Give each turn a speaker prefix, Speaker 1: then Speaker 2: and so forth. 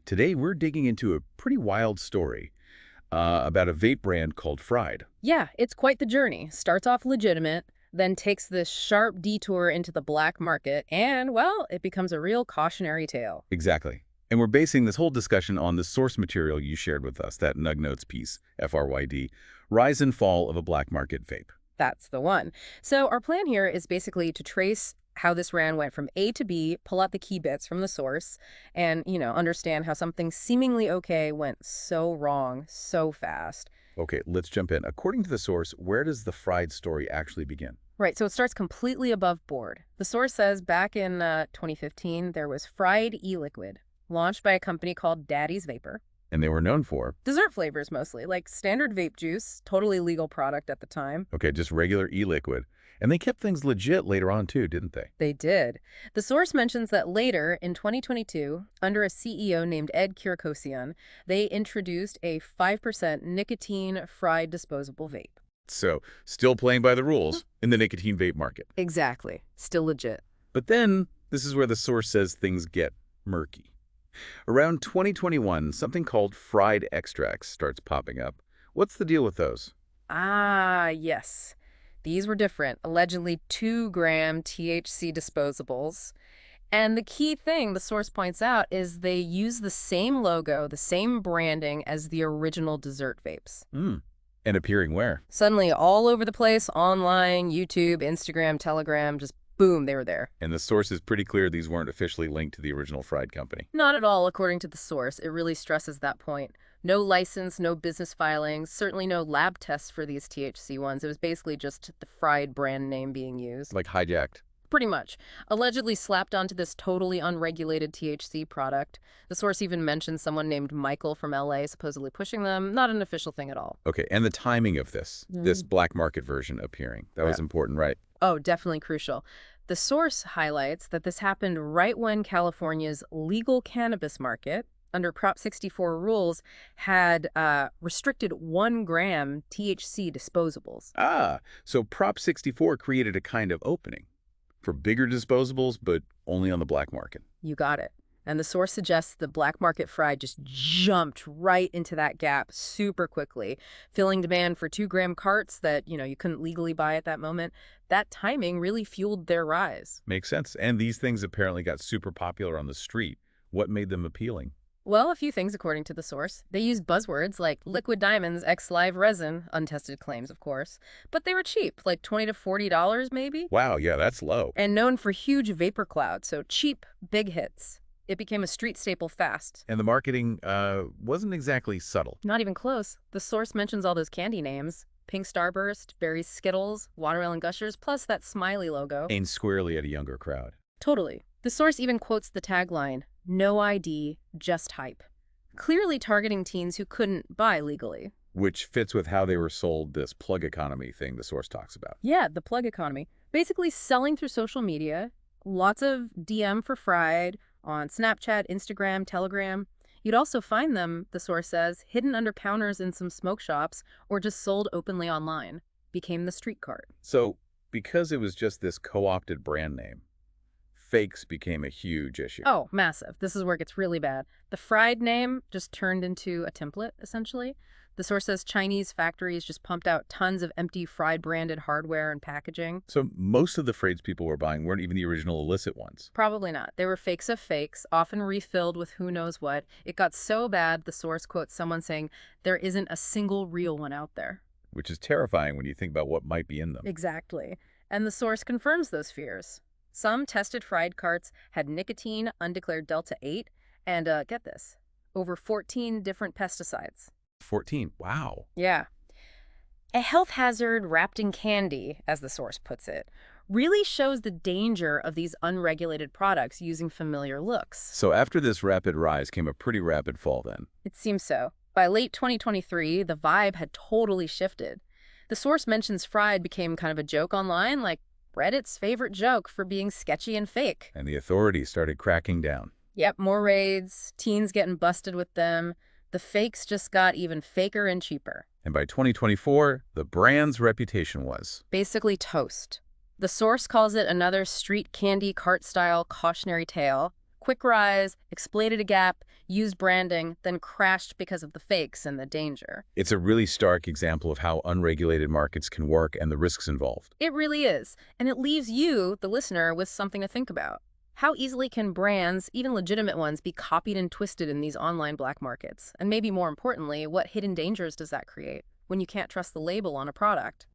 Speaker 1: Today, we're digging into a pretty wild story about a vape brand called FRYD.
Speaker 2: Yeah, it's quite the journey. Starts off legitimate, then takes this sharp detour into the black market, and, well, it becomes a real cautionary tale.
Speaker 1: Exactly. And we're basing this whole discussion on the source material you shared with us, that Nug Notes piece, FRYD, Rise and Fall of a Black Market Vape.
Speaker 2: That's the one. So our plan here is basically to trace how this ran went from A to B, pull out the key bits from the source, and, understand how something seemingly okay went so wrong so fast.
Speaker 1: Okay, let's jump in. According to the source, where does the FRYD story actually begin?
Speaker 2: Right, so it starts completely above board. The source says back in 2015, there was FRYD e-liquid, launched by a company called Daddy's Vapor.
Speaker 1: And they were known for,
Speaker 2: Dessert flavors mostly, like standard vape juice, totally legal product at the time.
Speaker 1: okay, just regular e-liquid. And they kept things legit later on too, didn't they?
Speaker 2: They did. The source mentions that later, in 2022, under a CEO named Ed Kirkosian, they introduced a 5% nicotine fried disposable vape.
Speaker 1: So, still playing by the rules in the nicotine vape market.
Speaker 2: Exactly. Still legit.
Speaker 1: But then, this is where the source says things get murky. Around 2021, something called fried extracts starts popping up. What's the deal with those?
Speaker 2: Ah, yes. These were different, allegedly 2-gram THC disposables. And the key thing the source points out is they use the same logo, the same branding as the original dessert vapes.
Speaker 1: And appearing where?
Speaker 2: Suddenly all over the place, online, YouTube, Instagram, Telegram, just boom, they were there.
Speaker 1: And the source is pretty clear these weren't officially linked to the original fried company.
Speaker 2: Not at all, according to the source. It really stresses that point. No license, no business filings, certainly no lab tests for these THC ones. It was basically just the fried brand name being used.
Speaker 1: Like Hijacked.
Speaker 2: Pretty much. Allegedly slapped onto this totally unregulated THC product. The source even mentions someone named Michael from LA supposedly pushing them. Not an official thing at all.
Speaker 1: Okay, and the timing of this black market version appearing. That was important, right?
Speaker 2: Oh, definitely crucial. The source highlights that this happened right when California's legal cannabis market, under Prop 64 rules, had restricted 1-gram THC disposables.
Speaker 1: Ah, so Prop 64 created a kind of opening for bigger disposables, but only on the black market.
Speaker 2: You got it. And the source suggests the black market fried just jumped right into that gap super quickly, filling demand for 2-gram carts that, you couldn't legally buy at that moment. That timing really fueled their rise.
Speaker 1: Makes sense. And these things apparently got super popular on the street. What made them appealing?
Speaker 2: Well, a few things according to the source. They used buzzwords like liquid diamonds, X-live resin, untested claims, of course. But they were cheap, like $20 to $40 maybe.
Speaker 1: Wow, yeah, that's low.
Speaker 2: And known for huge vapor clouds, so cheap, big hits. It became a street staple fast.
Speaker 1: And the marketing wasn't exactly subtle.
Speaker 2: Not even close. The source mentions all those candy names. Pink Starburst, Berry Skittles, Watermelon Gushers, plus that smiley logo.
Speaker 1: Aimed squarely at a younger crowd.
Speaker 2: Totally. The source even quotes the tagline, "No ID, just hype," clearly targeting teens who couldn't buy legally.
Speaker 1: Which fits with how they were sold, this plug economy thing the source talks about.
Speaker 2: Yeah, the plug economy. Basically selling through social media, lots of DM for fried on Snapchat, Instagram, Telegram. You'd also find them, the source says, hidden under counters in some smoke shops or just sold openly online. Became the street cart.
Speaker 1: So, because it was just this co-opted brand name, fakes became a huge issue.
Speaker 2: Oh, massive. This is where it gets really bad. The fried name just turned into a template, essentially. The source says Chinese factories just pumped out tons of empty fried branded hardware and packaging.
Speaker 1: So most of the Fraids people were buying weren't even the original illicit ones.
Speaker 2: Probably not. They were fakes of fakes, often refilled with who knows what. It got so bad, the source quotes someone saying, "There isn't a single real one out there."
Speaker 1: Which is terrifying when you think about what might be in them.
Speaker 2: Exactly. And the source confirms those fears. Some tested fried carts had nicotine, undeclared Delta 8, and get this, over 14 different pesticides.
Speaker 1: 14, wow.
Speaker 2: Yeah. A health hazard wrapped in candy, as the source puts it, really shows the danger of these unregulated products using familiar looks.
Speaker 1: So after this rapid rise came a pretty rapid fall then.
Speaker 2: It seems so. By late 2023, the vibe had totally shifted. The source mentions fried became kind of a joke online, like Reddit's favorite joke for being sketchy and fake.
Speaker 1: And the authorities started cracking down.
Speaker 2: Yep, more raids, teens getting busted with them. The fakes just got even faker and cheaper.
Speaker 1: And by 2024, the brand's reputation was
Speaker 2: basically toast. The source calls it another street candy cart-style cautionary tale. Quick rise, exploited a gap, used branding, then crashed because of the fakes and the danger.
Speaker 1: It's a really stark example of how unregulated markets can work and the risks involved.
Speaker 2: It really is, and it leaves you, the listener, with something to think about. How easily can brands, even legitimate ones, be copied and twisted in these online black markets? And maybe more importantly, what hidden dangers does that create when you can't trust the label on a product?